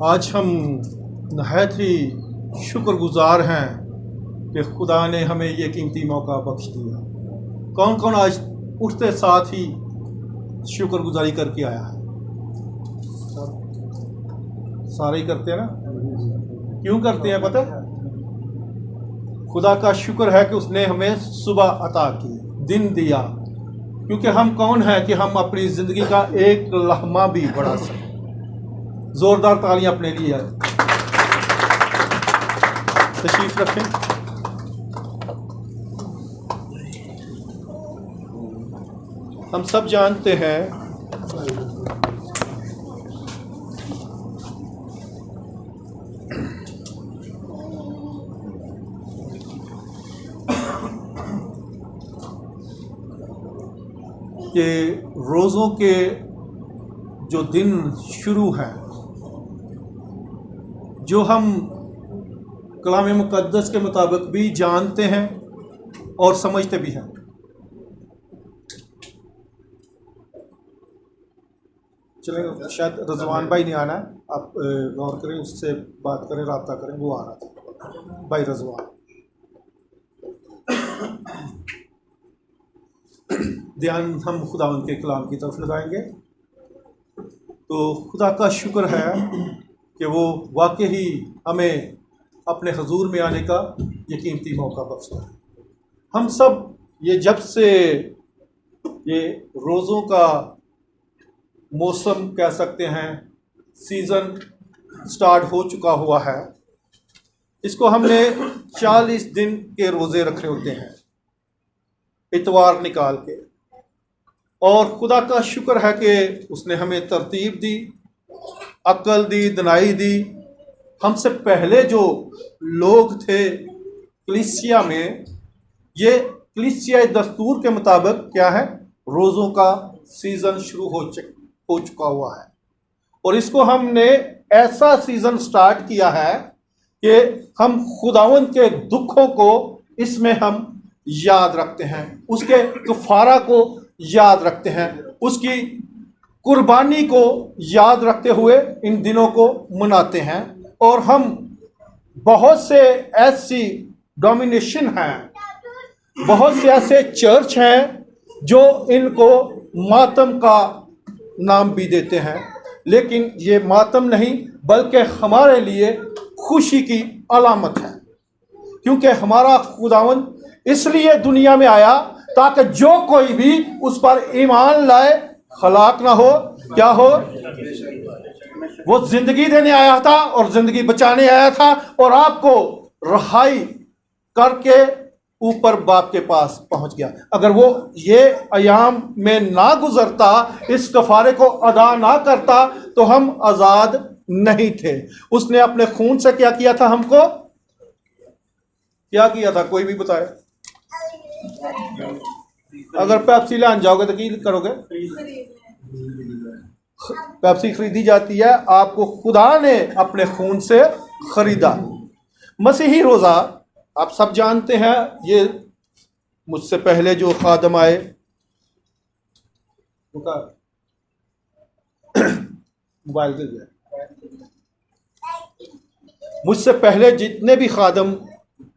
आज हम नहायत ही शुक्रगुजार हैं कि खुदा ने हमें ये कीमती मौका बख्श दिया। कौन कौन आज उठते साथ ही शुक्रगुजारी करके आया है? सारे ही करते हैं ना? क्यों करते हैं पता है? खुदा का शुक्र है कि उसने हमें सुबह अता की, दिन दिया, क्योंकि हम कौन हैं कि हम अपनी ज़िंदगी का एक लम्हा भी बढ़ा सकें। ज़ोरदार तालियां अपने लिए। तशरीफ रखें। हम सब जानते हैं कि रोज़ों के जो दिन शुरू हैं, जो हम कलाम मुक़द्दस के मुताबिक भी जानते हैं और समझते भी हैं। चलें, शायद रज़वान भाई नहीं आना है, आप गौर करें, उससे बात करें, रब्ता करें, वो आ रहा था भाई रज़वान। ध्यान हम खुदा उनके कलाम की तरफ लगाएंगे। तो खुदा का शुक्र है कि वो वाकई ही हमें अपने हुजूर में आने का ये कीमती मौका बख्शता है। हम सब ये जब से ये रोज़ों का मौसम कह सकते हैं, सीज़न स्टार्ट हो चुका हुआ है, इसको हमने 40 दिन के रोज़े रखे होते हैं इतवार निकाल के। और खुदा का शुक्र है कि उसने हमें तरतीब दी, अक्ल दी, दनाई दी। हमसे पहले जो लोग थे कलीसिया में, ये कलीसिया दस्तूर के मुताबिक क्या है, रोज़ों का सीज़न शुरू हो चुका हुआ है। और इसको हमने ऐसा सीज़न स्टार्ट किया है कि हम खुदावंद के दुखों को इसमें हम याद रखते हैं, उसके कफ़ारा को याद रखते हैं, उसकी कुर्बानी को याद रखते हुए इन दिनों को मनाते हैं। और हम बहुत से ऐसी डोमिनेशन हैं, बहुत से ऐसे चर्च हैं जो इनको मातम का नाम भी देते हैं, लेकिन ये मातम नहीं बल्कि हमारे लिए खुशी की अलामत है, क्योंकि हमारा खुदावंद इसलिए दुनिया में आया ताकि जो कोई भी उस पर ईमान लाए हलाक ना हो, क्या हो, वो जिंदगी देने आया था और जिंदगी बचाने आया था, और आपको रहाई करके ऊपर बाप के पास पहुंच गया। अगर वो ये अयाम में ना गुजरता, इस कफारे को अदा ना करता, तो हम आजाद नहीं थे। उसने अपने खून से क्या किया था? हमको क्या किया था? कोई भी बताए। अगर पेप्सी लान जाओगे तो क्या करोगे? पेप्सी खरीदी जाती है, आपको खुदा ने अपने खून से खरीदा। मसीही रोज़ा आप सब जानते हैं, ये मुझसे पहले जो खादम आए, मोबाइल दे दिया, मुझसे पहले जितने भी खादम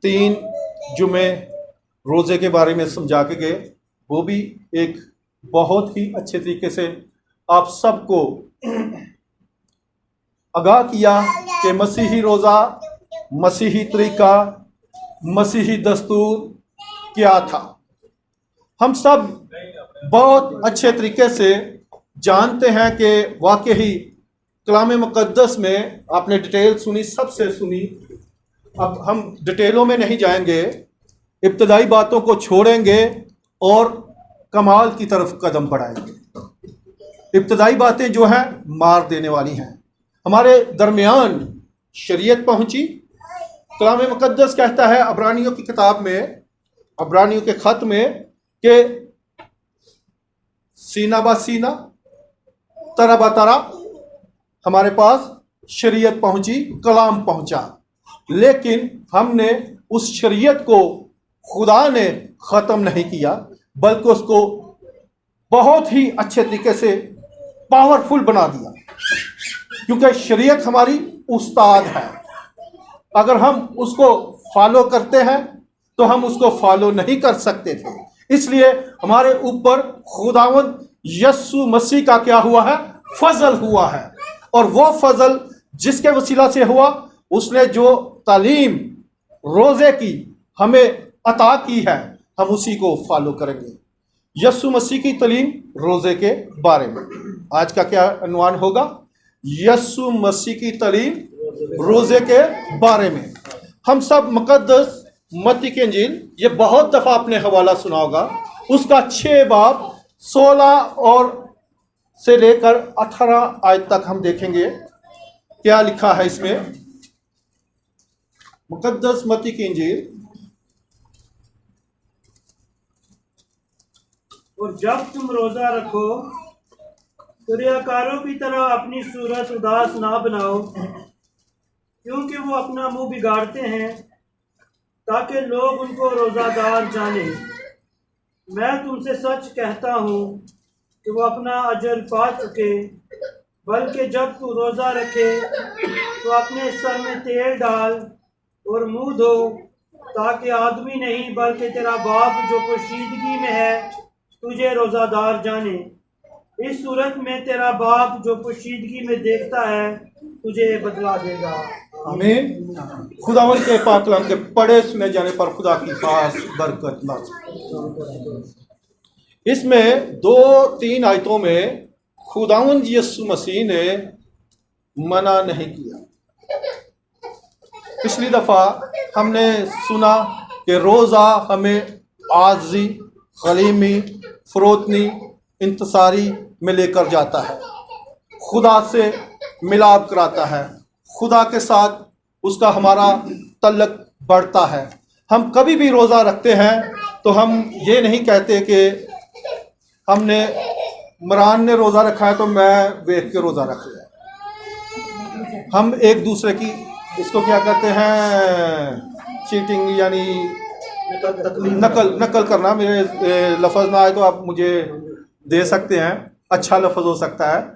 3 जुमे रोज़े के बारे में समझा के गए, वो भी एक बहुत ही अच्छे तरीके से आप सबको आगाह किया कि मसीही रोज़ा, मसीही तरीका, मसीही दस्तूर क्या था। हम सब बहुत अच्छे तरीके से जानते हैं कि वाकई कलाम मुक़द्दस में आपने डिटेल सुनी, सबसे सुनी। अब हम डिटेलों में नहीं जाएंगे, इब्तदाई बातों को छोड़ेंगे और कमाल की तरफ कदम बढ़ाएंगे। इब्तदाई बातें जो हैं मार देने वाली हैं। हमारे दरमियान शरीयत पहुंची। कलाम मुक़द्दस कहता है अब्रानियों की किताब में, अब्रानियों के ख़त में, कि सीना बा सीना, तरा बा तरा हमारे पास शरीयत पहुंची, कलाम पहुंचा। लेकिन हमने उस शरीयत को खुदा ने ख़त्म नहीं किया, बल्कि उसको बहुत ही अच्छे तरीके से पावरफुल बना दिया। क्योंकि शरीयत हमारी उस्ताद है। अगर हम उसको फॉलो करते हैं तो हम उसको फॉलो नहीं कर सकते थे। इसलिए हमारे ऊपर खुदावंद यीशु मसीह का क्या हुआ है? फजल हुआ है। और वो फजल जिसके वसीला से हुआ, उसने जो तालीम रोजे की हमें अता की है, हम उसी को फॉलो करेंगे। यीशु मसीह की तालीम रोजे के बारे में। आज का क्या अनुमान होगा? यीशु मसीह की तालीम रोजे के बारे में। हम सब मुकद्दस मत्ती की इंजील, ये बहुत दफा आपने हवाला सुना होगा, उसका 6 बाब 16 और से लेकर 18 आयत तक हम देखेंगे क्या लिखा है इसमें। मुकद्दस मत्ती की इंजील। और जब तुम रोजा रखो तो रियाकारों की तरह अपनी सूरत उदास ना बनाओ, क्योंकि वो अपना मुंह बिगाड़ते हैं ताकि लोग उनको रोजादार जाने। मैं तुमसे सच कहता हूँ कि वो अपना अजर पा चुके। बल्कि जब तू रोजा रखे तो अपने सर में तेल डाल और मुंह धो, ताकि आदमी नहीं बल्कि तेरा बाप जो पोशीदगी में है तुझे रोजादार जाने। इस सूरत में तेरा बाप जो पोशीदगी में देखता है तुझे बदला देगा। आमीन। खुदावंद के पाक कलाम के पढ़े सुने जाने पर खुदा की खास बरकत नाज़िल। इसमें 2-3 आयतों में खुदावंद यीशु मसीह ने मना नहीं किया। पिछली दफ़ा हमने सुना कि रोज़ा हमें आज़ी, गलीमी, फ़रोतनी, इंतसारी में लेकर जाता है, खुदा से मिलाप कराता है, खुदा के साथ उसका हमारा तल्लक बढ़ता है। हम कभी भी रोज़ा रखते हैं तो हम ये नहीं कहते कि हमने इमरान ने रोज़ा रखा है तो मैं देख के रोज़ा रख लिया। हम एक दूसरे की, इसको क्या कहते हैं, चीटिंग, यानी नकल करना। मेरे लफ्ज़ ना आए तो आप मुझे दे सकते हैं, अच्छा लफ्ज़ हो सकता है।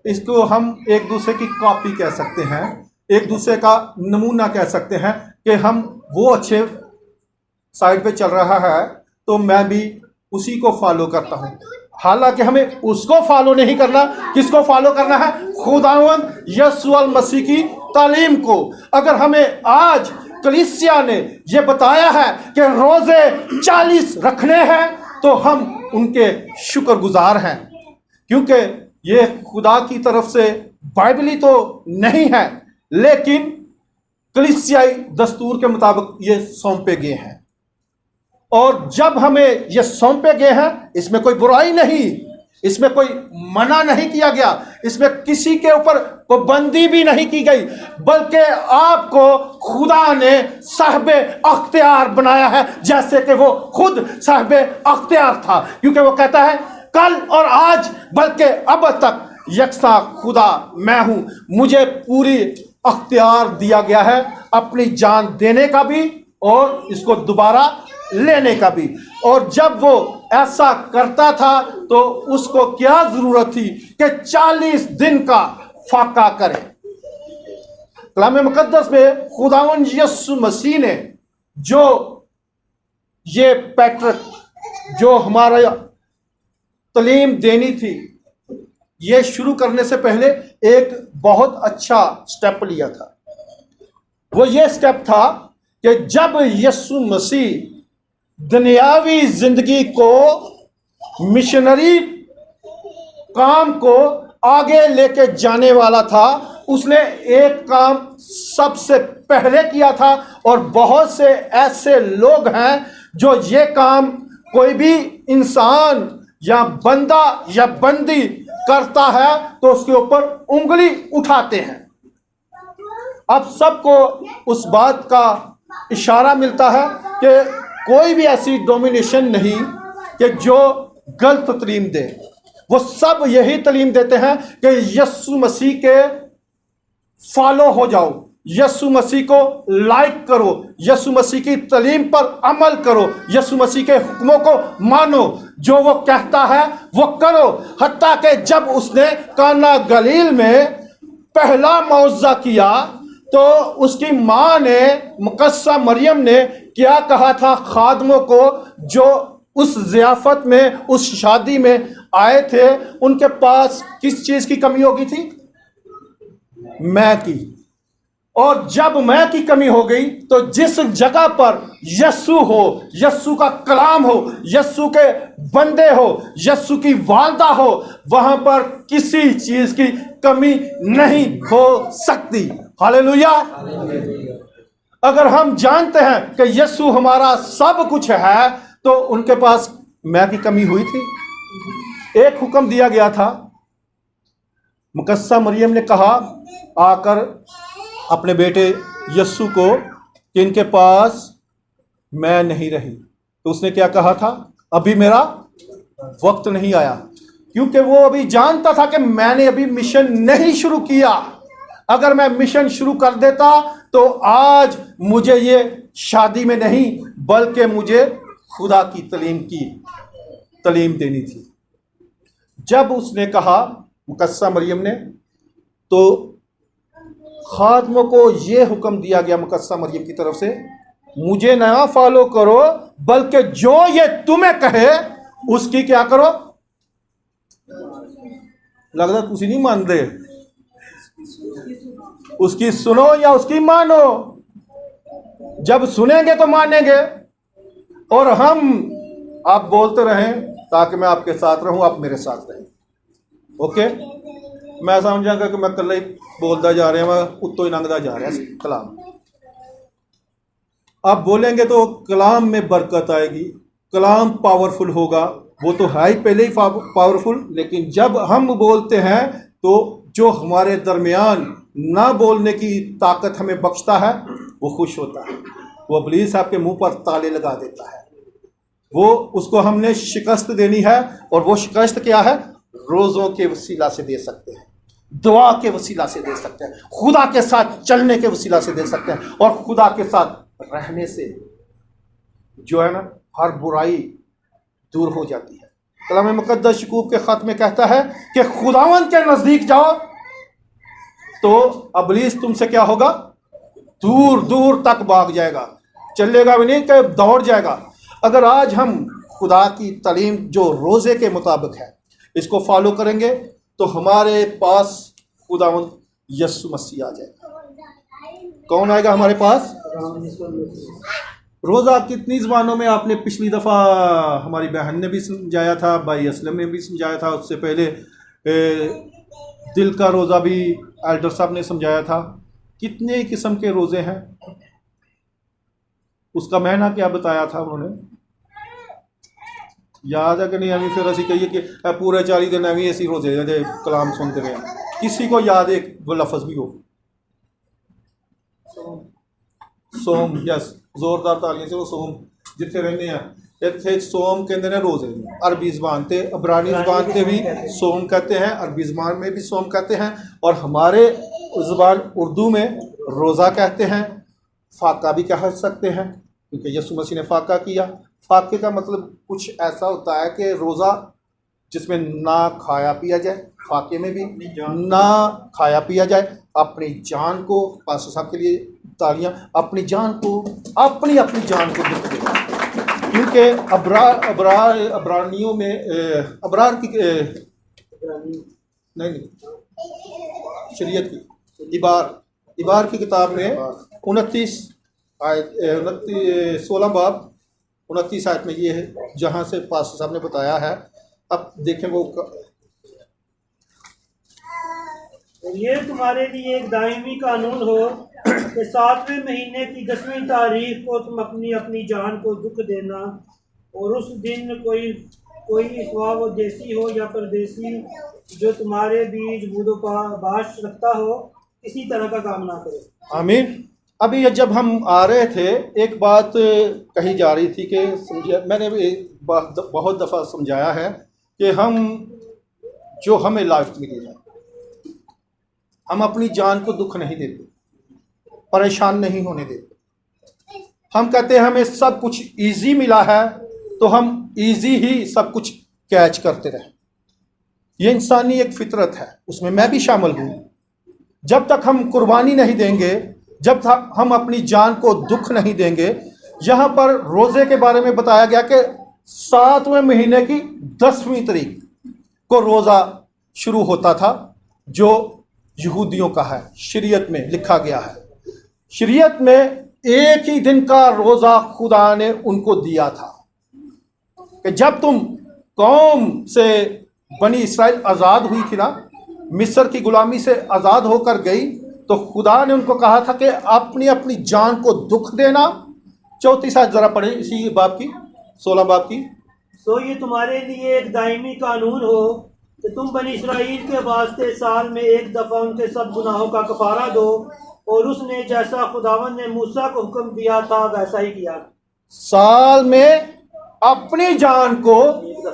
इसको हम एक दूसरे की कॉपी कह सकते हैं, एक दूसरे का नमूना कह सकते हैं कि हम वो अच्छे साइड पे चल रहा है तो मैं भी उसी को फॉलो करता हूँ। हालांकि हमें उसको फॉलो नहीं करना, किसको फॉलो करना है? खुदावंद यीशु मसीह की तालीम को। अगर हमें आज कलीसिया ने ये बताया है कि रोजे 40 रखने हैं तो हम उनके शुक्रगुजार हैं, क्योंकि ये खुदा की तरफ से बाइबली तो नहीं है, लेकिन कलीसियाई दस्तूर के मुताबिक ये सौंपे गए हैं। और जब हमें ये सौंपे गए हैं, इसमें कोई बुराई नहीं, इसमें कोई मना नहीं किया गया, इसमें किसी के ऊपर पाबंदी भी नहीं की गई, बल्कि आपको खुदा ने साहिब अख्तियार बनाया है, जैसे कि वो खुद साहिब अख्तियार था। क्योंकि वो कहता है कल और आज बल्कि अब तक यकसा खुदा मैं हूं, मुझे पूरी अख्तियार दिया गया है अपनी जान देने का भी और इसको दोबारा लेने का भी। और जब वो ऐसा करता था तो उसको क्या जरूरत थी कि 40 दिन का फाका करे। कलाम मुकद्दस में खुदावंद यीशु मसीह ने जो ये पैटर्न, जो हमारा तालीम देनी थी, ये शुरू करने से पहले एक बहुत अच्छा स्टेप लिया था। वो ये स्टेप था कि जब यीशु मसीह दुनियावी जिंदगी को, मिशनरी काम को आगे लेके जाने वाला था, उसने एक काम सबसे पहले किया था। और बहुत से ऐसे लोग हैं जो ये काम कोई भी इंसान या बंदा या बंदी करता है तो उसके ऊपर उंगली उठाते हैं। अब सबको उस बात का इशारा मिलता है कि कोई भी ऐसी डोमिनेशन नहीं कि जो गलत तालीम दे। वो सब यही तालीम देते हैं कि यीशु मसीह के फॉलो हो जाओ, यीशु मसीह को लाइक करो, यीशु मसीह की तालीम पर अमल करो, यीशु मसीह के हुक्मों को मानो, जो वो कहता है वो करो। हत्ता कि जब उसने काना गलील में पहला मुआवजा किया तो उसकी माँ ने, मुकस्सा मरियम ने क्या कहा था खादमों को जो उस ज़ियाफत में, उस शादी में आए थे? उनके पास किस चीज़ की कमी होगी थी? मैं की। और जब मैं की कमी हो गई तो जिस जगह पर यस्सु हो, यस्सु का कलाम हो, यस्सु के बंदे हो, यस्सु की वालदा हो, वहां पर किसी चीज की कमी नहीं हो सकती। हालेलुया। अगर हम जानते हैं कि यस्सु हमारा सब कुछ है तो उनके पास मैं की कमी हुई थी? एक हुक्म दिया गया था, मुकस्सा मरियम ने कहा आकर अपने बेटे यस्सु को कि इनके पास मैं नहीं रही, तो उसने क्या कहा था? अभी मेरा वक्त नहीं आया, क्योंकि वो अभी जानता था कि मैंने अभी मिशन नहीं शुरू किया। अगर मैं मिशन शुरू कर देता तो आज मुझे ये शादी में नहीं बल्कि मुझे खुदा की तलीम देनी थी। जब उसने कहा मुकस्सा मरियम ने, तो खादमों को यह हुक्म दिया गया मुकस्सा मरियम की तरफ से, मुझे ना फॉलो करो बल्कि जो ये तुम्हें कहे उसकी क्या करो। लगता तुसी नहीं मान रहे, उसकी सुनो या उसकी मानो। जब सुनेंगे तो मानेंगे। और हम, आप बोलते रहें ताकि मैं आपके साथ रहूं, आप मेरे साथ रहें। ओके, मैं समझांगा कि मैं कल ही बोलता जा रहा, मैं उत्तो ही लंघता जा रहा कलाम। आप बोलेंगे तो कलाम में बरकत आएगी, कलाम पावरफुल होगा। वो तो है ही पहले ही पावरफुल, लेकिन जब हम बोलते हैं तो जो हमारे दरमियान ना बोलने की ताकत हमें बख्शता है वो खुश होता है। वो इब्लीस आपके मुंह पर ताले लगा देता है। वो उसको हमने शिकस्त देनी है, और वो शिकस्त क्या है? रोज़ों के वसीला से दे सकते हैं, दुआ के वसीला से दे सकते हैं, खुदा के साथ चलने के वसीला से दे सकते हैं, और खुदा के साथ रहने से जो है ना हर बुराई दूर हो जाती है। कलाम मुकद्दस यकूब के खत में कहता है कि खुदावंद के नजदीक जाओ तो इब्लीस तुमसे क्या होगा? दूर दूर तक भाग जाएगा, चलेगा भी नहीं कि दौड़ जाएगा। अगर आज हम खुदा की तालीम जो रोज़े के मुताबिक है इसको फॉलो करेंगे तो हमारे पास खुदावंद यस्सु मसीह आ जाएगा। कौन आएगा हमारे पास? रोज़ा कितनी ज़बानों में आपने पिछली दफ़ा हमारी बहन ने भी समझाया था, भाई असलम ने भी समझाया था, उससे पहले दिल का रोज़ा भी एल्डर साहब ने समझाया था। कितने किस्म के रोज़े हैं, उसका महीना क्या बताया था उन्होंने? याद है कि नहीं? अभी फिर असी कहिए कि पूरे 40 दिन अभी ऐसी रोज़े कलाम सुनते रहे। किसी को याद एक वो लफ्ज़ भी हो? सोम, यस, जोरदार तालियां से वो सोम जिथे रहने हैं इतने सोम कहते हैं रोज़े। अरबी ज़बान ते, अबरानी ज़बान ते भी सोम कहते हैं, अरबी ज़बान में भी सोम कहते हैं, और हमारे ज़बान उर्दू में रोज़ा कहते हैं। फाका भी कह सकते हैं क्योंकि यीशु मसीह ने फाका किया। फाके का मतलब कुछ ऐसा होता है कि रोज़ा जिसमें ना खाया पिया जाए, फाके में भी ना खाया पिया जाए, अपनी जान को, पास्टर साहब के लिए तालियां, अपनी जान को, अपनी जान को दुख देगा। क्योंकि अबरानियों में अबरार की नहीं शरीयत की इबार की किताब में 16 बाब 29 आयत में ये है जहाँ से पास्टर साहब ने बताया है। अब देखें वो ये तुम्हारे लिए एक दायमी कानून हो कि 7वें महीने की 10वीं तारीख को तुम अपनी अपनी जान को दुख देना, और उस दिन कोई इख्वा व देसी हो या परदेसी जो तुम्हारे बीच बूदोबाश रखता हो किसी तरह का काम ना करे। आमीन। अभी जब हम आ रहे थे एक बात कही जा रही थी कि मैंने भी बहुत दफ़ा समझाया है कि हम जो हमें लाइफ मिली है हम अपनी जान को दुख नहीं देते, परेशान नहीं होने देते। हम कहते हैं हमें सब कुछ इजी मिला है तो हम इजी ही सब कुछ कैच करते रहें। ये इंसानी एक फितरत है, उसमें मैं भी शामिल हूँ। जब तक हम कुर्बानी नहीं देंगे, जब तक हम अपनी जान को दुख नहीं देंगे। यहाँ पर रोज़े के बारे में बताया गया कि 7वें महीने की 10वीं तारीख को रोज़ा शुरू होता था, जो यहूदियों का है, शरीयत में लिखा गया है। शरीयत में एक ही दिन का रोज़ा खुदा ने उनको दिया था कि जब तुम कौम से बनी इसराइल आज़ाद हुई थी ना, मिस्र की गुलामी से आज़ाद होकर गई, तो खुदा ने उनको कहा था कि अपनी अपनी जान को दुख देना। 34 आयत जरा पढ़े इसी बाब की, 16 बाब की। सो ये तुम्हारे लिए एक दायमी कानून हो कि तुम बनी इसराइल के वास्ते साल में एक दफ़ा उनके सब गुनाहों का कफारा दो, और उसने जैसा खुदावन ने मूसा को हुक्म दिया था वैसा ही किया। साल में अपनी जान को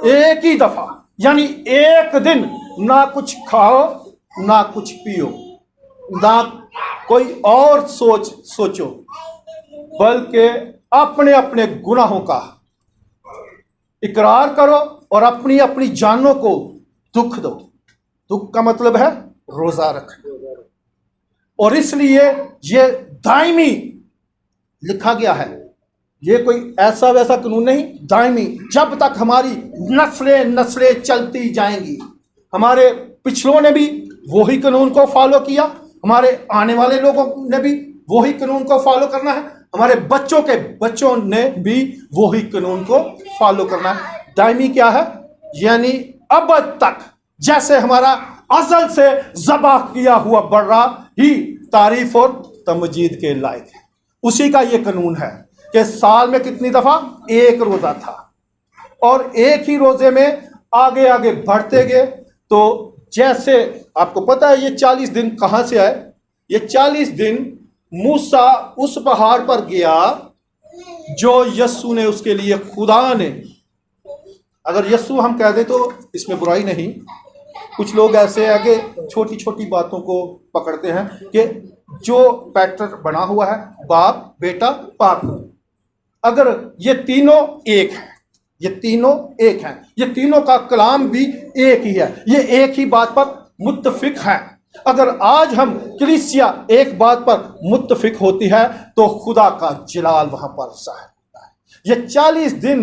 एक ही दफा, यानी एक दिन, ना कुछ खाओ ना कुछ पियो, ना कोई और सोचो, बल्कि अपने अपने गुनाहों का इकरार करो और अपनी अपनी जानों को दुख दो। दुख का मतलब है रोजा रखना। और इसलिए ये दायमी लिखा गया है, ये कोई ऐसा वैसा कानून नहीं, दायमी, जब तक हमारी नस्लें नस्लें चलती जाएंगी। हमारे पिछलों ने भी वही कानून को फॉलो किया, हमारे आने वाले लोगों ने भी वही कानून को फॉलो करना है, हमारे बच्चों के बच्चों ने भी वही कानून को फॉलो करना है। दायमी क्या है? यानी अब तक जैसे हमारा अज़ल से ज़बा किया हुआ बर्रा ही तारीफ और तमजीद के लायक है। उसी का ये कानून है कि साल में कितनी दफ़ा एक रोज़ा था, और एक ही रोज़े में आगे आगे बढ़ते गए। तो जैसे आपको पता है ये 40 दिन कहाँ से आए? ये 40 दिन मूसा उस पहाड़ पर गया जो यस्सु ने उसके लिए, खुदा ने, अगर यस्सु हम कह दें तो इसमें बुराई नहीं। कुछ लोग ऐसे हैं कि छोटी छोटी बातों को पकड़ते हैं कि जो पैटर्न बना हुआ है, बाप बेटा पाक, अगर ये तीनों एक हैं, ये तीनों एक हैं, ये तीनों का कलाम भी एक ही है, ये एक ही बात पर मुत्तफिक है। अगर आज हम कलीसिया एक बात पर मुत्तफिक होती है तो खुदा का जलाल वहां पर ज़ाहिर होता है। ये 40 दिन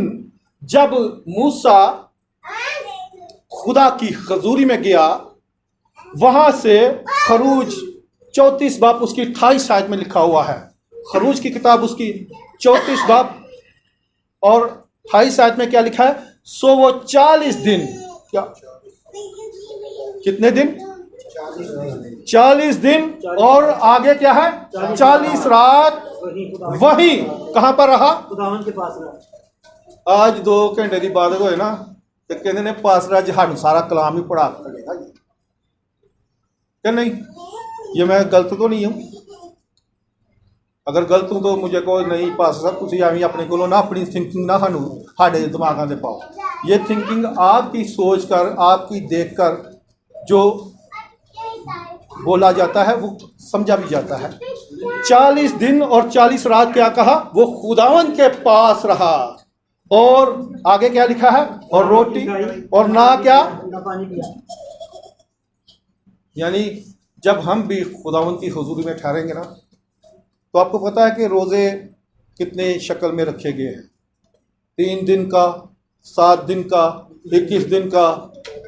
जब मूसा खुदा की हजूरी में गया, वहां से खरूज 34 बाब उसकी 28 आयत में लिखा हुआ है, खरूज की किताब उसकी 34 बाब और 28 आयत में क्या लिखा है? सो वो 40 दिन, क्या कितने दिन? 40 दिन, और आगे क्या है? 40 रात वही कहां पर रहा? खुदावन के पास रहा। आज 2 घंटे की बात होए ना तो कहते ने पासरा जी सानू सारा कलाम ही पढ़ा देगा जी, क्या नहीं? ये मैं गलत तो नहीं हूं? अगर गलत हूं तो मुझे कोई नहीं, पास साहब तुम एवं अपने को ना अपनी थिंकिंग ना सानू साडे दिमागां दे पाओ। ये थिंकिंग आपकी सोच कर, आपकी देख कर जो बोला जाता है वो समझा भी जाता है। 40 दिन और 40 रात क्या कहा? वो खुदावन के पास रहा, और आगे क्या लिखा है? और रोटी और ना क्या? ना पानी पिया। यानी जब हम भी खुदावन की हुजूरी में ठहरेंगे ना, तो आपको पता है कि रोज़े कितने शक्ल में रखे गए हैं। 3 दिन का, 7 दिन का, 21 दिन का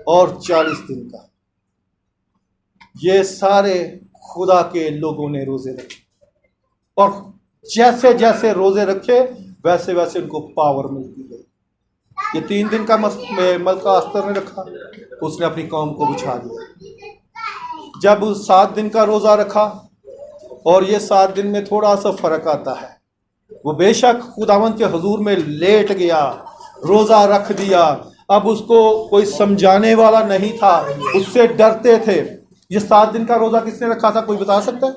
और 40 दिन का। ये सारे खुदा के लोगों ने रोज़े रखे, और जैसे जैसे रोज़े रखे वैसे वैसे उनको पावर मिलती गई। ये 3 दिन का मलका अस्तर ने रखा, उसने अपनी कौम को बिछा दिया। जब 7 दिन का रोज़ा रखा, और ये 7 दिन में थोड़ा सा फ़र्क आता है, वो बेशक खुदावंद के हुजूर में लेट गया, रोज़ा रख दिया, अब उसको कोई समझाने वाला नहीं था, उससे डरते थे। ये 7 दिन का रोज़ा किसने रखा था, कोई बता सकता है?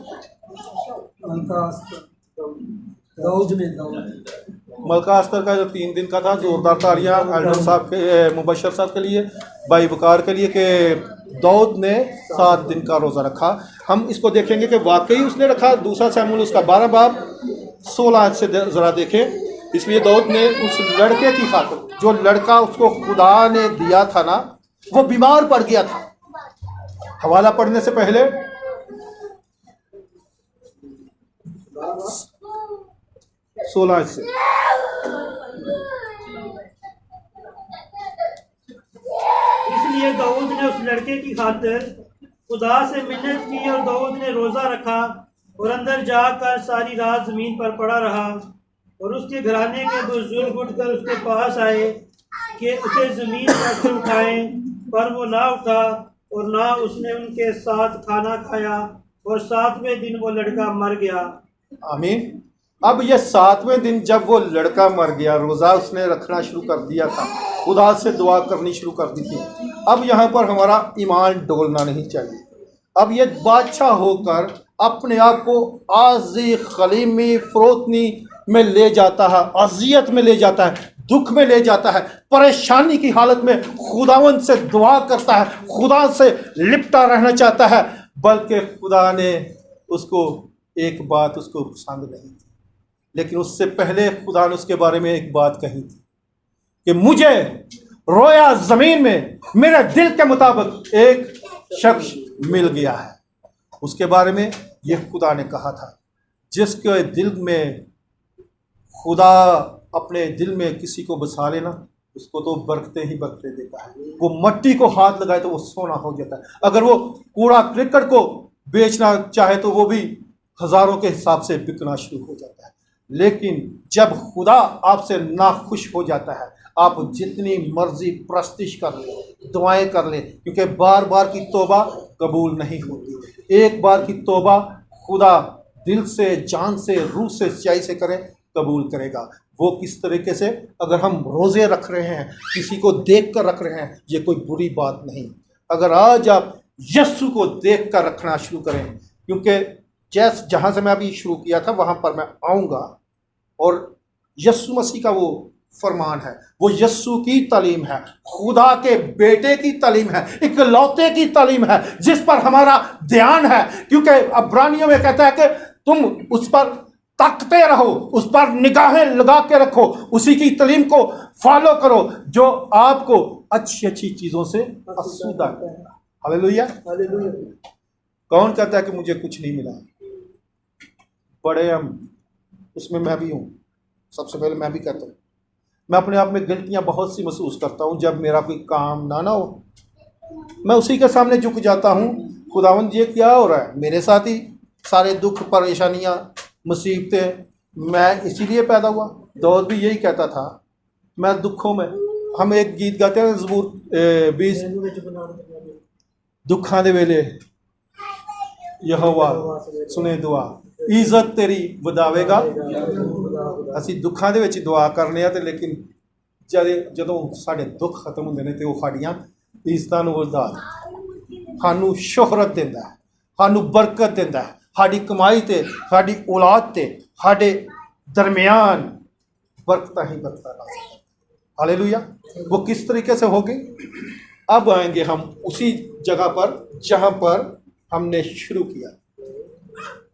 मलका अस्तर का जो 3 दिन का था, जोरदार तालियां एल्डर साहब के, मुबशर साहब के लिए, भाई वकार के लिए कि दाऊद ने 7 दिन का रोज़ा रखा। हम इसको देखेंगे कि वाकई उसने रखा। दूसरा सैमुएल उसका 12 बाब 16 से ज़रा देखें। इसलिए दाऊद ने उस लड़के की खातिर, जो लड़का उसको खुदा ने दिया था ना, वो बीमार पड़ गया था। हवाला पढ़ने से पहले 16 से। इसलिए दाऊद ने उस लड़के की खातिर खुदा से मिन्नत की और दाऊद ने रोज़ा रखा और अंदर जाकर सारी रात ज़मीन पर पड़ा रहा। और उसके घराने के बुजुर्ग उठकर उसके पास आए कि उसे ज़मीन पर से उठाएं, पर वो ना उठा और ना उसने उनके साथ खाना खाया। और 7वें दिन वो लड़का मर गया। आमीन। अब ये 7वें दिन जब वो लड़का मर गया, रोज़ा उसने रखना शुरू कर दिया था, खुदा से दुआ करनी शुरू कर दी थी। अब यहाँ पर हमारा ईमान डोलना नहीं चाहिए। अब ये बादशाह होकर अपने आप को आज़ी खलीमी फ़रोतनी में ले जाता है, अजियत में ले जाता है, दुख में ले जाता है, परेशानी की हालत में खुदावंद से दुआ करता है, खुदा से लिपटा रहना चाहता है। बल्कि खुदा ने उसको एक बात उसको पसंद नहीं थी, लेकिन उससे पहले खुदा ने उसके बारे में एक बात कही थी कि मुझे रोया ज़मीन में मेरे दिल के मुताबिक एक शख्स मिल गया है। उसके बारे में यह खुदा ने कहा था, जिसके दिल में खुदा अपने दिल में किसी को बसा लेना, उसको तो बरकते ही बरकते देता है। वो मट्टी को हाथ लगाए तो वो सोना हो जाता है। अगर वो कूड़ा क्रिकेट को बेचना चाहे तो वो भी हज़ारों के हिसाब से बिकना शुरू हो जाता है। लेकिन जब खुदा आपसे नाखुश हो जाता है, आप जितनी मर्जी प्रस्तिश कर ले, दुआएं कर ले, क्योंकि बार बार की तौबा कबूल नहीं होती। एक बार की तौबा खुदा दिल से, जान से, रूह से, सच्चाई से करें, कबूल करेगा। वो किस तरीके से? अगर हम रोज़े रख रहे हैं, किसी को देख कर रख रहे हैं, ये कोई बुरी बात नहीं। अगर आज आप यस्सु को देख कर रखना शुरू करें, क्योंकि जहाँ से मैं अभी शुरू किया था वहाँ पर मैं आऊँगा, और यस्सु मसीह का वो फरमान है, वो यस्सु की तालीम है, खुदा के बेटे की तालीम है, इकलौते की तालीम है, जिस पर हमारा ध्यान है। क्योंकि अब्रानियों में कहता है कि तुम उस पर ताकते रहो, उस पर निगाहें लगा के रखो, उसी की तालीम को फॉलो करो जो आपको अच्छी अच्छी चीज़ों से आसूदा करेगा। हालेलुया। कौन कहता है कि मुझे कुछ नहीं मिला? बड़े हम उसमें मैं भी हूँ। सबसे पहले मैं भी कहता हूँ, मैं अपने आप में गलतियाँ बहुत सी महसूस करता हूँ। जब मेरा कोई काम ना हो, मैं उसी के सामने झुक जाता हूँ, खुदावंद ये क्या हो रहा है मेरे साथ? ही सारे दुख, परेशानियाँ, मुसीबतें, मैं इसीलिए पैदा हुआ। दाऊद भी यही कहता था, मैं दुखों में। हम एक गीत गाते हैं ज़बूर 20, दुखों दे वेले यहोवा सुने दुआ, इज़्ज़त तेरी वधावेगा। ਅਸੀਂ ਦੁੱਖਾਂ ਦੇ ਵਿੱਚ ਦੁਆ ਕਰਨੇ ਆ, ਤੇ ਲੇਕਿਨ ਜਦੋਂ ਸਾਡੇ ਦੁੱਖ ਖਤਮ ਹੁੰਦੇ ਨੇ ਤੇ ਉਹ ਸਾਡੀਆਂ ਇੱਜ਼ਤਾਂ ਨੂੰ ਵਧਾ ਦਿੰਦਾ, ਸਾਨੂੰ ਸ਼ੋਹਰਤ ਦਿੰਦਾ, ਸਾਨੂੰ ਬਰਕਤ ਦਿੰਦਾ, ਸਾਡੀ ਕਮਾਈ ਤੇ, ਸਾਡੀ औलाद ਤੇ, ਸਾਡੇ दरमियान बरकत ही बरकत। हालेलुया। वो किस तरीके से होगी? अब आएंगे हम उसी जगह पर जहाँ पर हमने शुरू किया।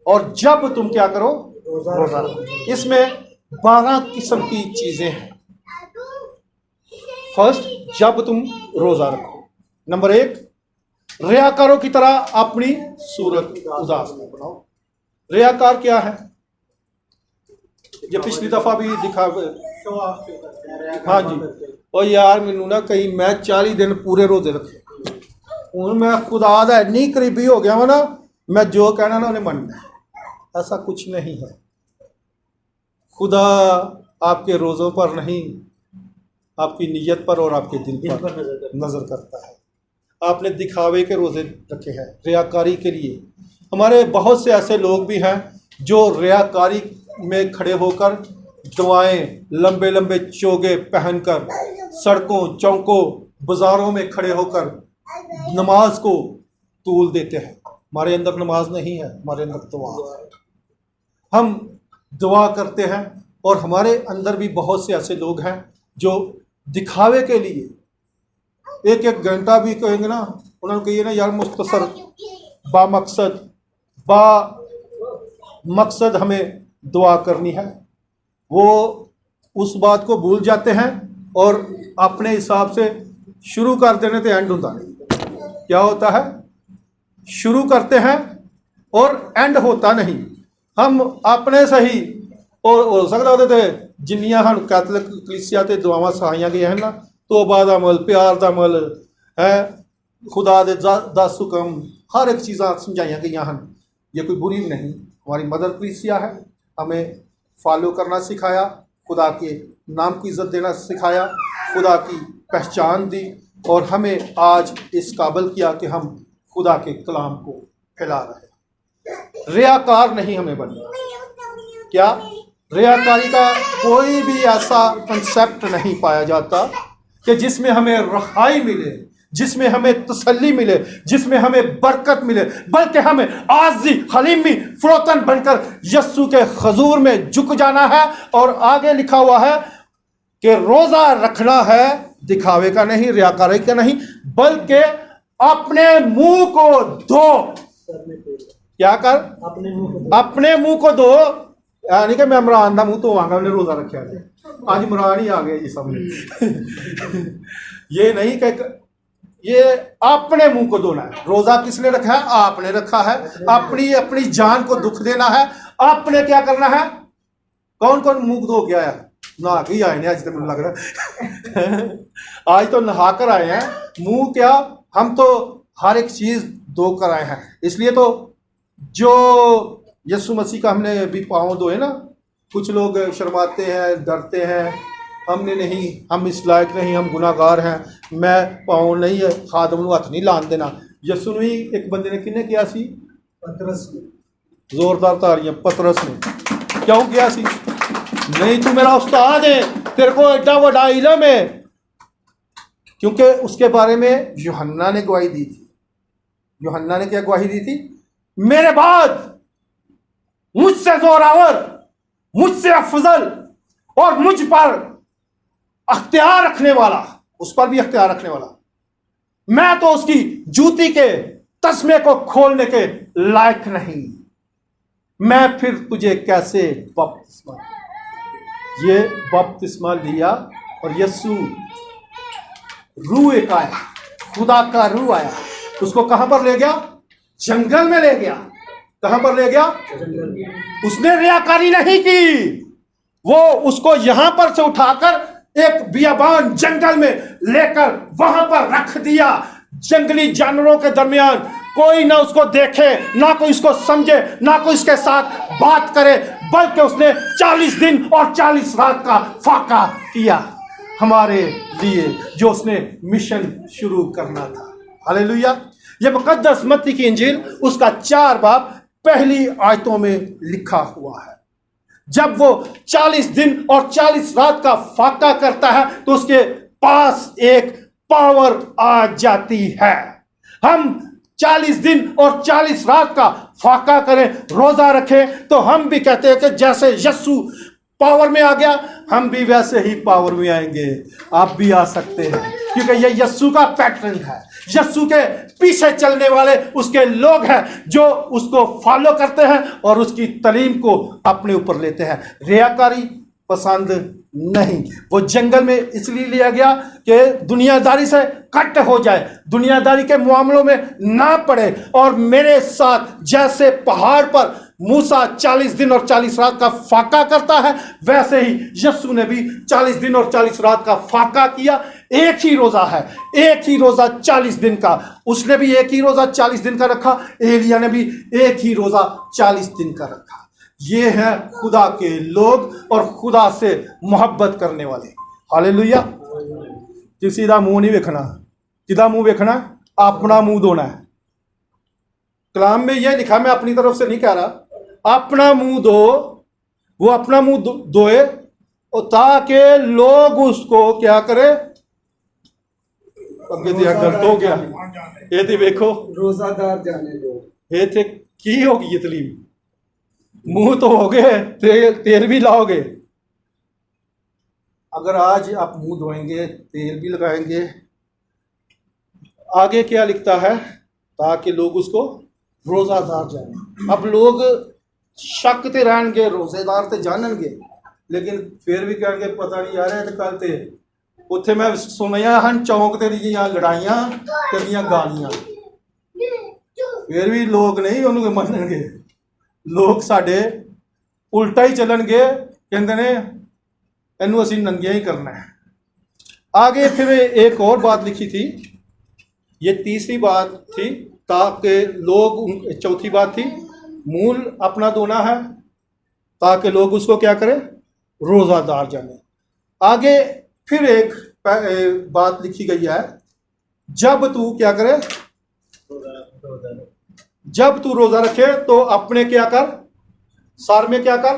और जब तुम क्या करो? रोज़ा रखो। इसमें 12 किस्म की चीज़ें हैं। फर्स्ट, जब तुम रोज़ा रखो। नंबर 1, रियाकारों की तरह अपनी सूरत उदास न बनाओ। रियाकार क्या है? ये पिछली दफ़ा भी दिखा। हाँ जी। और यार मैनू ना कहीं मैं 40 दिन पूरे रोज़े रखे, हूँ मैं खुदा दा इन्नी करीबी हो गया वा ना, मैं जो कहना ना उन्हें मनना। ऐसा कुछ नहीं है। खुदा आपके रोज़ों पर नहीं, आपकी नीयत पर और आपके दिल पर नज़र करता है। आपने दिखावे के रोज़े रखे हैं, रियाकारी के लिए। हमारे बहुत से ऐसे लोग भी हैं जो रियाकारी में खड़े होकर दुआएं, लंबे लंबे चोगे पहनकर सड़कों, चौकों, बाज़ारों में खड़े होकर नमाज को तूल देते हैं। हमारे अंदर नमाज नहीं है, हमारे अंदर दुआ है। हम दुआ करते हैं, और हमारे अंदर भी बहुत से ऐसे लोग हैं जो दिखावे के लिए एक एक घंटा भी कहेंगे ना, उन्होंने कहिए ना यार मुख्तसर मकसद हमें दुआ करनी है, वो उस बात को भूल जाते हैं और अपने हिसाब से शुरू कर देने तो एंड होता नहीं। क्या होता है? शुरू करते हैं और एंड होता नहीं। हम अपने सही और हो सकता ਉਹਦੇ ਤੇ ਜਿੰਨੀਆਂ ਸਾਨੂੰ ਕੈਥੋਲਿਕ ਕਲੀਸਿਆ ਤੇ ਦੁਆਵਾਂ ਸਿਖਾਈਆਂ ਗਈਆਂ ਹਨ ਨਾ, ਤੋਬਾ ਦਾ ਅਮਲ, ਪਿਆਰ ਦਾ ਅਮਲ ਹੈ, खुदा ਦੇ 10 हुक्म, हर एक चीज़ां समझाई गई हैं। ये कोई बुरी नहीं, हमारी मदर कलीसिया है, हमें फॉलो करना सिखाया, खुदा के नाम की इज़्ज़त देना सिखाया, खुदा की पहचान दी और हमें आज इस काबिल किया कि हम खुदा के कलाम को फैला रहे हैं। रियाकार नहीं हमें बनना। क्या रियाकारी का कोई भी ऐसा कंसेप्ट नहीं पाया जाता कि जिसमें हमें रहाई मिले, जिसमें हमें तसल्ली मिले, जिसमें हमें बरकत मिले, बल्कि हमें आजी हलीमी फरोतन बनकर यस्सु के हजूर में झुक जाना है। और आगे लिखा हुआ है कि रोज़ा रखना है दिखावे का नहीं, रियाकारी का नहीं, बल्कि अपने मुंह को धो। क्या कर? अपने मुंह को धो, यानी कि मैं इमरान का मुंह धोवांगा, मैंने रोज़ा रखा है, आज इमरान ही आ गया जी सामने। ये नहीं कि ये अपने मुंह को धोना है। रोज़ा किसने रखा है? आपने रखा है। अपनी जान को दुख देना है। आपने क्या करना है? कौन कौन मुंह धो के आया? नहा के ही आए हैं आज, तो मुझे लग रहा है आज तो नहा कर आए हैं। मुंह क्या, हम तो हर एक चीज़ धो कर आए हैं। इसलिए तो जो यीशु मसीह का हमने भी पाँव धोए ना, कुछ लोग शर्माते हैं, डरते हैं, हमने नहीं, हम इस लायक नहीं, हम गुनाहगार हैं, मैं पाँव नहीं है खादम नूं हथ नहीं लान देना। यीशु ने एक बंदे ने किन्ने किया सी? पतरस ने। जोरदार तालियां। पतरस ने क्यों किया सी? नहीं तू मेरा उस्ताद है, तेरे को एडा बड़ा इल्म है, क्योंकि उसके बारे में यूहन्ना ने गवाही दी थी। यूहन्ना ने क्या गवाही दी थी? मेरे बाद मुझसे जोरावर, मुझसे अफजल और मुझ पर अख्तियार रखने वाला, उस पर भी अख्तियार रखने वाला, मैं तो उसकी जूती के तस्मे को खोलने के लायक नहीं, मैं फिर तुझे कैसे बपतिस्मा। ये बपतिस्मा लिया और यीशु रूह एक आया, खुदा का रूह आया, उसको कहां पर ले गया? जंगल में ले गया। कहां पर ले गया? उसने रियाकारी नहीं की, वो उसको यहां पर से उठाकर एक बियाबान जंगल में लेकर वहां पर रख दिया। जंगली जानवरों के दरमियान कोई ना उसको देखे, ना कोई इसको समझे, ना कोई इसके साथ बात करे, बल्कि उसने 40 दिन और 40 रात का फाका किया हमारे लिए, जो उसने मिशन शुरू करना था। हालेलुया। ये मुकद्दस मत्ती की इंजील उसका 4 बाब पहली आयतों में लिखा हुआ है। जब वो 40 दिन और 40 रात का फाका करता है तो उसके पास एक पावर आ जाती है। हम 40 दिन और 40 रात का फाका करें, रोजा रखें, तो हम भी कहते हैं कि जैसे यस्सु पावर में आ गया, हम भी वैसे ही पावर में आएंगे। आप भी आ सकते हैं, क्योंकि ये यस्सु का पैटर्न है। यस्सु के पीछे चलने वाले उसके लोग हैं जो उसको फॉलो करते हैं और उसकी तालीम को अपने ऊपर लेते हैं। रियाकारी पसंद नहीं। वो जंगल में इसलिए लिया गया कि दुनियादारी से कट हो जाए, दुनियादारी के मामलों में ना पड़े, और मेरे साथ जैसे पहाड़ पर मूसा 40 दिन और 40 रात का फाका करता है, वैसे ही यस्सु ने भी 40 दिन और 40 रात का फाका किया। एक ही रोजा है, एक ही रोजा 40 दिन का। उसने भी एक ही रोजा 40 दिन का रखा, एलिया ने भी एक ही रोजा 40 दिन का रखा। ये है खुदा के लोग और खुदा से मोहब्बत करने वाले। हालेलुया। किसी का मुंह नहीं वेखना, किदा मुंह वेखना? अपना मुंह धोना है। कलाम में यह लिखा, मैं अपनी तरफ से नहीं कह रहा, अपना मुंह धो। वो अपना मुंह धोए ताकि लोग उसको क्या करे? अगे तो गलत हो गया, ये तो देखो रोजादार जाने दो। ये थे की होगी ये तलीम? मुंह तो हो गए, तेल भी लाओगे। अगर आज आप मुंह धोएंगे, तेल भी लगाएंगे, आगे क्या लिखता है? ताकि लोग उसको रोज़ादार जाने। अब लोग शक ते रहणगे, रोज़ेदार ते जाननगे, लेकिन फिर भी कहेंगे पता नहीं यार, ये कल ते उत्थे मैं सुनिया हन चौंक ते दियां लड़ाइयां ते दियां गालियां, फिर भी लोग नहीं उन्होंने मनणगे। लोग साडे उल्टा ही चलनगे, कहते ने इनू असी नंगिया ही करना है। आगे फिर एक और बात लिखी थी, ये तीसरी बात थी, ताकि लोग, चौथी बात थी मूल अपना धोना है ताकि लोग उसको क्या करें, रोज़ादार जाने। आगे फिर एक बात लिखी गई है, जब तू क्या करे, जब तू रोजा रखे तो अपने क्या कर, सर में क्या कर,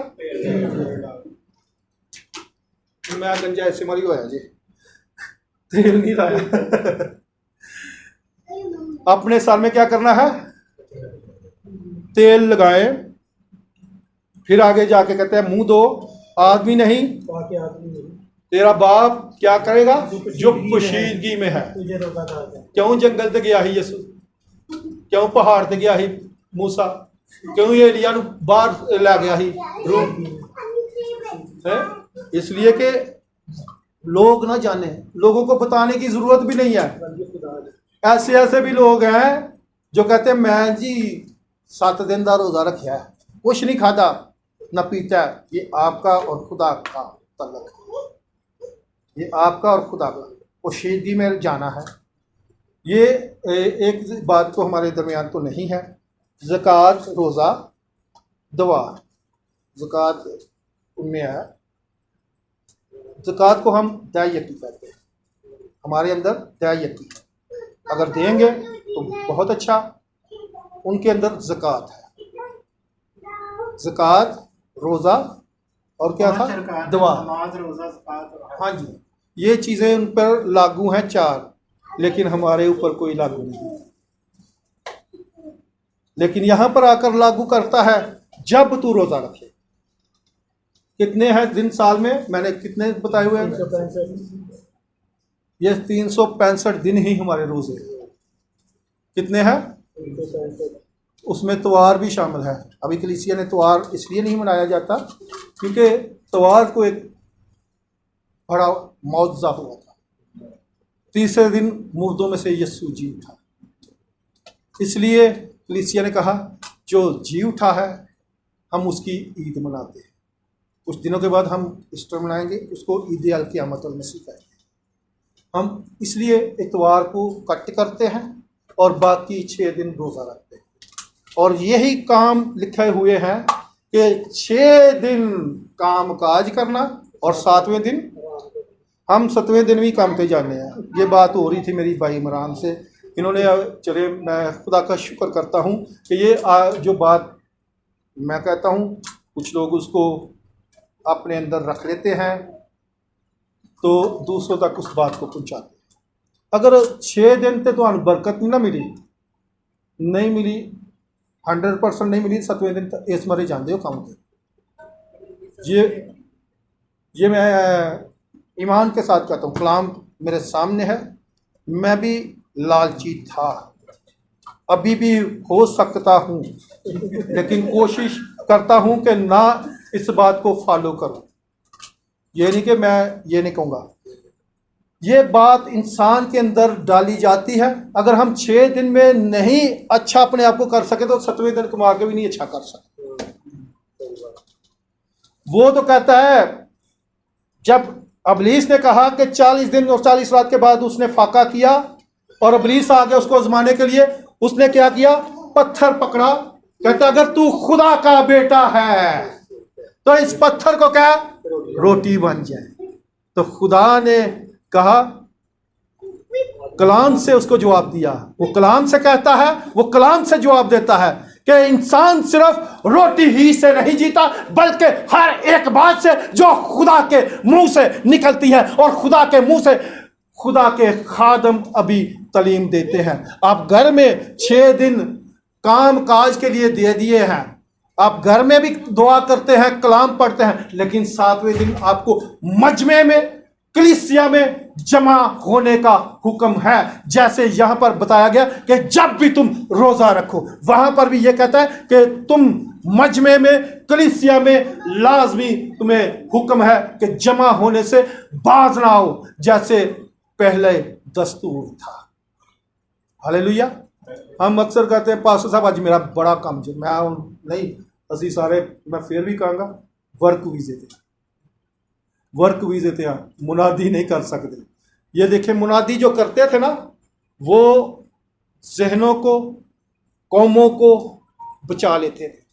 मैं गंजा ऐसे मरी होया जी, तेल नहीं लाया अपने सर में क्या करना है, तेल लगाए। फिर आगे जाके कहते हैं मुंह दो, आदमी नहीं तेरा बाप क्या करेगा जो पोशीदगी में है। क्यों जंगल ते गया ही यसू, क्यों पहाड़ ते गया ही मूसा, क्यों ये एलिया नू बाहर लै गया ही है? इसलिए कि लोग ना जाने, लोगों को बताने की जरूरत भी नहीं है। ऐसे ऐसे भी लोग हैं जो कहते हैं मैं जी 7 दिन का रोजा रखा है, कुछ नहीं खाता न पीता है। ये आपका और खुदा का तल्लक है, ये आपका और खुदा का पोशीदगी में जाना है। ये एक बात तो हमारे दरमियान तो नहीं है। ज़कात, रोज़ा, दुआ, ज़कात उनमें है। ज़कात को हम दायकी कहते हैं, हमारे अंदर दायकी है। अगर देंगे तो बहुत अच्छा, उनके अंदर ज़कात है। ज़कात, रोज़ा और क्या था, दुआ, हाँ जी, ये चीज़ें उन पर लागू हैं 4, लेकिन हमारे ऊपर कोई लागू नहीं है। लेकिन यहाँ पर आकर लागू करता है जब तू रोज़ा रखे। कितने हैं दिन साल में, मैंने कितने बताए हुए हैं, ये 365 दिन ही हमारे रोज़े कितने हैं, उसमें त्योहार भी शामिल है। अभी कलीसिया ने त्योहार इसलिए नहीं मनाया जाता क्योंकि त्योहार को एक बड़ा मौजज़ा हुआ था। तीसरे दिन मुर्दों में से यीशु जी उठा, इसलिए कलीसिया ने कहा जो जी उठा है हम उसकी ईद मनाते हैं। कुछ दिनों के बाद हम ईस्टर मनाएंगे, उसको ईद अल क़यामत अल मसीह कहते हैं। हम इसलिए इतवार को कट करते हैं और बाकी 6 दिन रोज़ा रखते हैं। और यही काम लिखे हुए हैं कि 6 दिन काम काज करना और 7वें दिन, हम 7वें दिन भी काम पे जाने हैं। ये बात हो रही थी मेरी भाई इमरान से, इन्होंने, चले मैं खुदा का शुक्र करता हूँ कि ये जो बात मैं कहता हूँ कुछ लोग उसको अपने अंदर रख लेते हैं तो दूसरों तक उस बात को पहुँचाते हैं। अगर 6 दिन ते तो बरकत नहीं ना मिली, नहीं मिली, 100% नहीं मिली, 7वें दिन तक इस मरे जाते हो काम के। ये मैं ईमान के साथ कहता हूँ, कलाम मेरे सामने है। मैं भी लालची था, अभी भी हो सकता हूँ, लेकिन कोशिश करता हूँ कि ना इस बात को फॉलो करूँ। ये नहीं कि मैं ये नहीं कहूँगा, ये बात इंसान के अंदर डाली जाती है। अगर हम 6 दिन में नहीं अच्छा अपने आप को कर सके तो 7वें दिन कमा के भी नहीं अच्छा कर सकते। वो तो कहता है, जब अबलीस ने कहा कि 40 दिन और 40 रात के बाद उसने फाका किया और अबलीस आ गया उसको आजमाने के लिए, उसने क्या किया, पत्थर पकड़ा, कहता अगर तू खुदा का बेटा है तो इस पत्थर को क्या रोटी बन जाए। तो खुदा ने कहा, कलाम से उसको जवाब दिया। वो कलाम से कहता है, वो कलाम से जवाब देता है कि इंसान सिर्फ रोटी ही से नहीं जीता बल्कि हर एक बात से जो खुदा के मुंह से निकलती है। और खुदा के मुंह से खुदा के खादम अभी तालीम देते हैं। आप घर में 6 दिन काम काज के लिए दे दिए हैं, आप घर में भी दुआ करते हैं, कलाम पढ़ते हैं, लेकिन 7वें दिन आपको मजमे में, कलीसिया में जमा होने का हुक्म है। जैसे यहां पर बताया गया कि जब भी तुम रोजा रखो, वहां पर भी यह कहता है कि तुम मजमे में, कलीसिया में लाजमी तुम्हें हुक्म है कि जमा होने से बाज ना आओ, जैसे पहले दस्तूर था। हालेलुया। हम अक्सर कहते हैं पास्टर साहब आज मेरा बड़ा काम जो मैं नहीं, असी सारे, मैं फिर भी कहूँगा वर्क वीजे थे, वर्क वीजे थे, मुनादी नहीं कर सकते। ये देखें, मुनादी जो करते थे ना, वो जहनों को, कौमों को बचा लेते थे।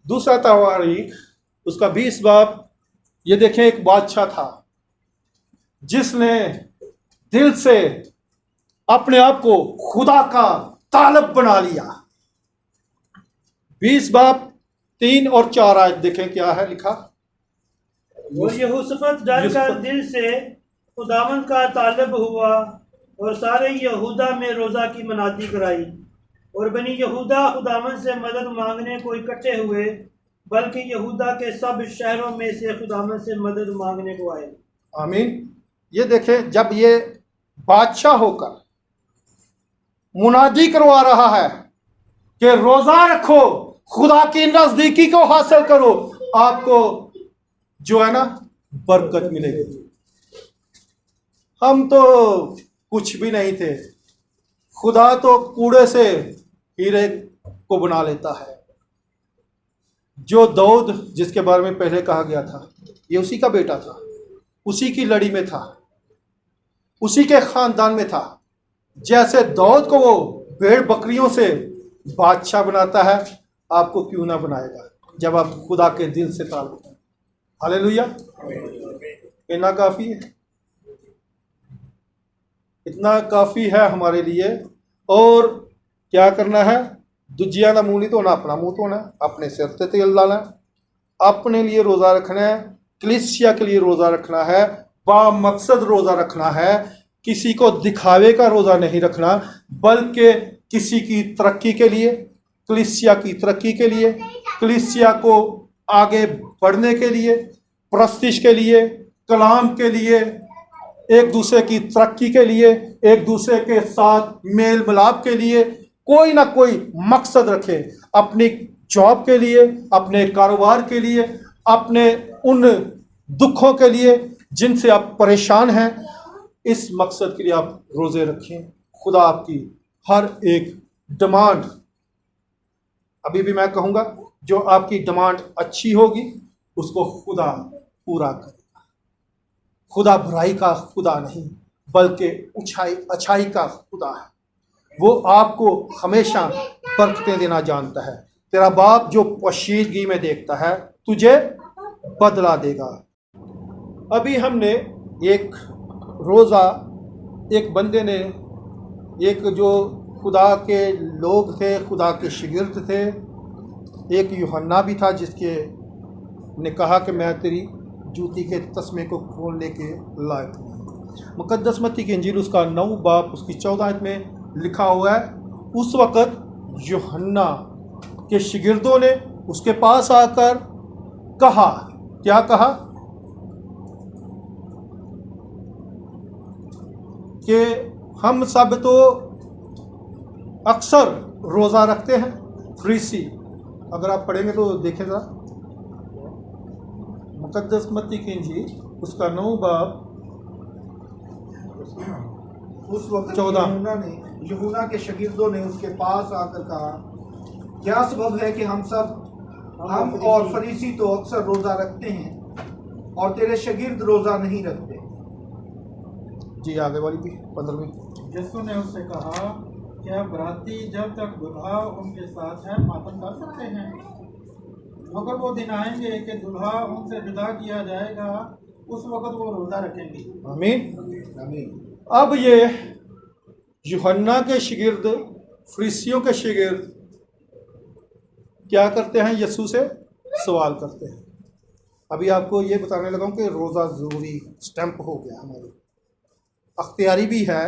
दूसरा तवारीख उसका 20 बाब, ये देखें, एक बादशाह था जिसने दिल से अपने आप को खुदा का तालब बना लिया। 20 बाब 3 और 4 आयत देखें क्या है लिखा। और यहोशफत डर कर दिल से खुदावंद का तालब हुआ और सारे यहूदा में रोज़ा की मनादी कराई। और बनी यहूदा खुदावंद से मदद मांगने को इकट्ठे हुए, बल्कि यहूदा के सब शहरों में से खुदावंद से मदद मांगने को आए। आमीन। ये देखें, जब ये बादशाह होकर मुनादी करवा रहा है कि रोजा रखो, खुदा की नजदीकी को हासिल करो, आपको जो है ना बरकत मिलेगी। हम तो कुछ भी नहीं थे, खुदा तो कूड़े से हीरे को बना लेता है। जो दाऊद जिसके बारे में पहले कहा गया था, ये उसी का बेटा था, उसी की लड़ी में था, उसी के खानदान में था। जैसे दाऊद को वो भेड़ बकरियों से बादशाह बनाता है, आपको क्यों ना बनाएगा जब आप खुदा के दिल से ताल्लुक हैं। हालेलुया। इतना काफ़ी है, इतना काफ़ी है हमारे लिए। और क्या करना है? दूजिया का मुँह नहीं धोना, अपना मुँह धोना, अपने सिर पे तेल लाना, अपने लिए रोज़ा रखना है, कलीसिया के लिए रोज़ा रखना है, बामकसद रोज़ा रखना है। किसी को दिखावे का रोज़ा नहीं रखना, बल्कि किसी की तरक्की के लिए, कलीसिया की तरक्की के लिए, कलीसिया को आगे बढ़ने के लिए, प्रस्तिश के लिए, कलाम के लिए, एक दूसरे की तरक्की के लिए, एक दूसरे के साथ मेल मिलाप के लिए कोई ना कोई मकसद रखे। अपनी जॉब के लिए, अपने कारोबार के लिए, अपने उन दुखों के लिए जिनसे आप परेशान हैं, इस मकसद के लिए आप रोज़े रखें। खुदा आपकी हर एक डिमांड, अभी भी मैं कहूँगा, जो आपकी डिमांड अच्छी होगी उसको खुदा पूरा करेगा। खुदा बुराई का खुदा नहीं, बल्कि अच्छाई का खुदा है। वो आपको हमेशा बरकतें देना जानता है। तेरा बाप जो पोशीदगी में देखता है, तुझे बदला देगा। अभी हमने एक रोज़ा, एक बंदे ने, एक जो खुदा के लोग थे, खुदा के शागिर्द थे, एक यूहन्ना भी था जिसके ने कहा कि मैं तेरी जूती के तस्मे को खोलने के लायक हूँ। मुकद्दस मत्ती की इंजील उसका 9 बाब उसकी 14 आयत में लिखा हुआ है, उस वक़्त यूहन्ना के शागिर्दों ने उसके पास आकर कहा, क्या कहा? कि हम सब तो अक्सर रोज़ा रखते हैं। फरीसी, अगर आप पढ़ेंगे तो देखें ज़रा, मुकद्दस मत्ती की इंजील उसका 9 बाब उस वक्त 14 यूहन्ना के शागिर्दों ने उसके पास आकर कहा, क्या सबब है कि हम और फरीसी तो अक्सर रोजा रखते हैं और तेरे शागिर्द रोजा नहीं रखते। जी आगे वाली भी 15वीं। यीशु ने उससे कहा, क्या बराती जब तक दुल्हा उनके साथ है मातम कर सकते हैं? मगर वो दिन आएंगे कि दुल्हा उनसे विदा किया जाएगा, उस वक़्त वो रोज़ा रखेंगे। आमीन। आमीन। अब ये यूहन्ना के शागिर्द, फरीसियों के शागिर्द क्या करते हैं? यीशु से सवाल करते हैं। अभी आपको ये बताने लगा हूँ कि रोज़ा ज़रूरी स्टैंप हो गया हमारे, अख्तियारी भी है,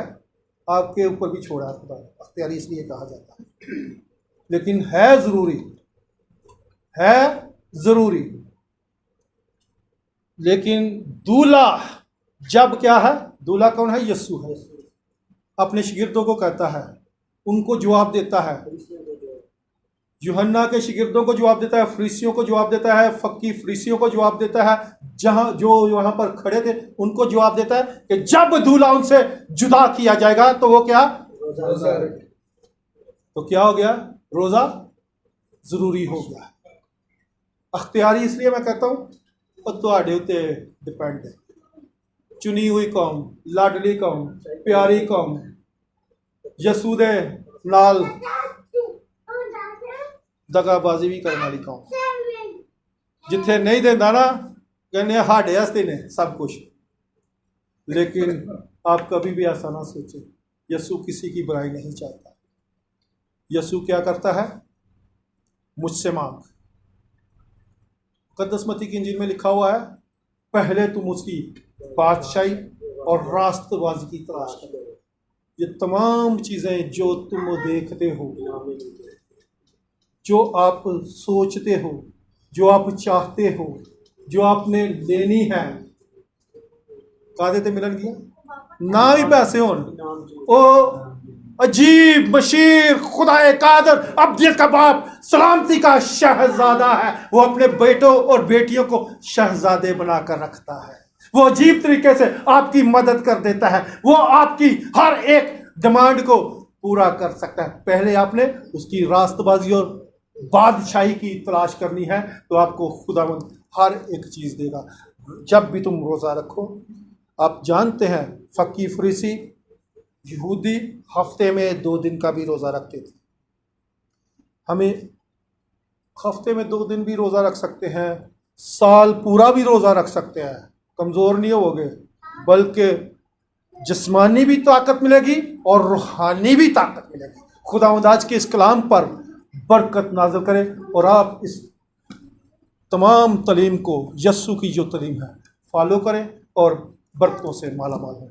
आपके ऊपर भी छोड़ा है खुदा, अख्तियारी इसलिए कहा जाता है, लेकिन है ज़रूरी, है ज़रूरी। लेकिन दूल्हा जब क्या है? दूल्हा कौन है? यीशु है। अपने शागिर्दों को कहता है, उनको जवाब देता है, यूहन्ना के शागिर्दों को जवाब देता है, फरीसियों को जवाब देता है, फक्की फरीसियों को जवाब देता है, जहां जो वहां पर खड़े थे उनको जवाब देता है कि जब दूल्हा उनसे जुदा किया जाएगा तो वो क्या? रोजा रखें। तो क्या हो गया? रोज़ा ज़रूरी हो गया। अख्तियारी इसलिए मैं कहता हूँ और ਤੁਹਾਡੇ ਉੱਤੇ डिपेंड है। चुनी हुई कौम, लाडली कौम, प्यारी कौम, यसू दे नाल दगाबाजी भी करने वाली कौम, जिथे नहीं देंदा ना कहने हाडे हस्ते ने सब कुछ। लेकिन आप कभी भी ऐसा ना सोचें, यसू किसी की बुराई नहीं चाहता। यसू क्या करता है? मुझसे मांग। मुकद्दस मत्ती की इंजील में लिखा हुआ है, पहले तुम उसकी बादशाही और रास्तबाजी की तलाश करो। ये तमाम चीज़ें जो तुम देखते हो, जो आप सोचते हो, जो आप चाहते हो, जो आपने लेनी है, कादे ते मिलन गया ना भी पैसे होन, ओ अजीब बशीर खुदाए कादर अब्दियत का बाप सलामती का शहजादा है। वो अपने बेटों और बेटियों को शहजादे बनाकर रखता है। वो अजीब तरीके से आपकी मदद कर देता है। वो आपकी हर एक डिमांड को पूरा कर सकता है। पहले आपने उसकी रास्तबाजी और बादशाही की तलाश करनी है, तो आपको खुदावंद हर एक चीज़ देगा। जब भी तुम रोज़ा रखो, आप जानते हैं फ़की फरीसी यहूदी हफ्ते में 2 दिन का भी रोज़ा रखते थे। हमें हफ्ते में 2 दिन भी रोज़ा रख सकते हैं, साल पूरा भी रोज़ा रख सकते हैं, कमज़ोर नहीं होगे, बल्कि जिस्मानी भी ताकत मिलेगी और रूहानी भी ताकत मिलेगी। खुदावंद आज के इस कलाम पर बरकत नाज़िल करे और आप इस तमाम तलीम को, यस्सू की जो तलीम है, फॉलो करें और बरकतों से माला माल हों।